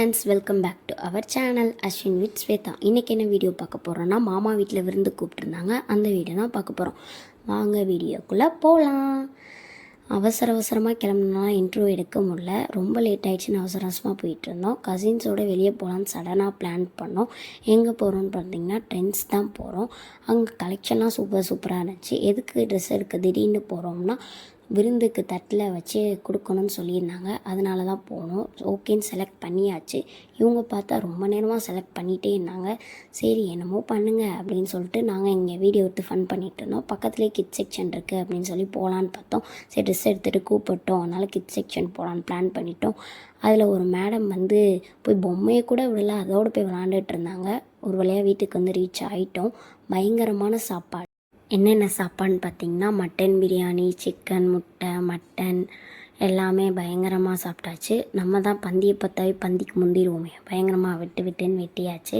Friends, welcome back to our channel Ashwin with Swetha. இன்றைக்கி என்ன video பார்க்க போகிறோன்னா, மாமா வீட்டில் விருந்து கூப்பிட்ருந்தாங்க. அந்த வீடியோ தான் பார்க்க போகிறோம். வாங்க வீடியோக்குள்ளே போகலாம். அவசரமாக கிளம்புனா இன்ட்ரோ எடுக்க முடியல. ரொம்ப லேட் ஆகிடுச்சின்னு அவசரமாக போயிட்டுருந்தோம். கசின்ஸோடு வெளியே போகலான்னு சடனாக பிளான் பண்ணோம். எங்கே போகிறோன்னு பார்த்தீங்கன்னா ட்ரெண்ட்ஸ் தான் போகிறோம். அங்கே கலெக்ஷன்லாம் சூப்பராக இருந்துச்சு. எதுக்கு ட்ரெஸ் எடுக்க திடீர்னு போகிறோம்னா, விருந்துக்கு தட்டில் வச்சு கொடுக்கணும்னு சொல்லியிருந்தாங்க. அதனால தான் போனோம். ஓகேன்னு செலக்ட் பண்ணியாச்சு. இவங்க பார்த்தா ரொம்ப நேரமாக செலக்ட் பண்ணிகிட்டே இருந்தாங்க. சரி என்னமோ பண்ணுங்க அப்படின்னு சொல்லிட்டு நாங்கள் இங்கே வீடியோ எடுத்து ஃபன் பண்ணிகிட்டு இருந்தோம். பக்கத்துலேயே கிட்ஸ் செக்ஷன் இருக்குது அப்படின்னு சொல்லி போகலான்னு பார்த்தோம். சரி ட்ரெஸ் எடுத்துகிட்டு கூப்பிட்டோம், அதனால் கிட்ஸ் செக்ஷன் போகலான்னு பிளான் பண்ணிட்டோம். அதில் ஒரு மேடம் போய் பொம்மையை கூட விடல, அதோடு போய் விளாண்டுட்டு இருந்தாங்க. ஒரு வழியாக வீட்டுக்கு ரீச் ஆகிட்டோம். பயங்கரமான சாப்பாடு. என்னென்ன சாப்பாடுன்னு பார்த்திங்கன்னா, மட்டன் பிரியாணி, சிக்கன், முட்டை, மட்டன் எல்லாமே பயங்கரமாக சாப்பிட்டாச்சு. நம்ம தான் பந்தியை பற்றாவே பந்திக்கு முந்திடுவோமே, பயங்கரமாக விட்டுன்னு வெட்டியாச்சு.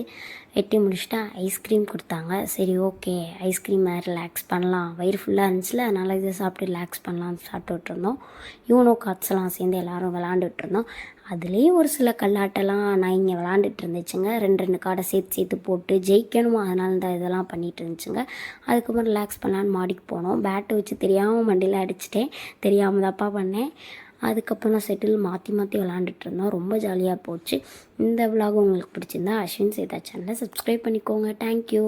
வெட்டி முடிச்சுட்டா ஐஸ்கிரீம் கொடுத்தாங்க. சரி ஓகே, ஐஸ்கிரீம் ரிலாக்ஸ் பண்ணலாம், வயிறு ஃபுல்லாக இருந்துச்சுல, அதனால் இதை சாப்பிட்டு ரிலாக்ஸ் பண்ணலாம்னு சாப்பிட்டுட்டு இருந்தோம். யூனோ கார்ட்ஸ்லாம் சேர்ந்து எல்லோரும் விளாண்டுட்டு இருந்தோம். அதுலேயும் ஒரு சில கல்லாட்டெல்லாம் நான் இங்கே விளாண்டுட்டு இருந்துச்சுங்க. 2 கார்டை சேர்த்து போட்டு ஜெயிக்கணும், அதனால இந்த இதெல்லாம் பண்ணிகிட்டு இருந்துச்சுங்க. அதுக்கப்புறம் ரிலாக்ஸ் பண்ணலான்னு மாடிக்கு போனோம். பேட்டை வச்சு தெரியாமல் மண்டியில் அடிச்சிட்டேன், தெரியாமல் தப்பா பண்ணேன். அதுக்கப்புறம் தான் செட்டில் மாற்றி விளாண்டுட்டு இருந்தோம். ரொம்ப ஜாலியாக போச்சு. இந்த விலாக் உங்களுக்கு பிடிச்சிருந்தா அஸ்வின் ஸ்வேதா சேனலை சப்ஸ்கிரைப் பண்ணிக்கோங்க. தேங்க்யூ.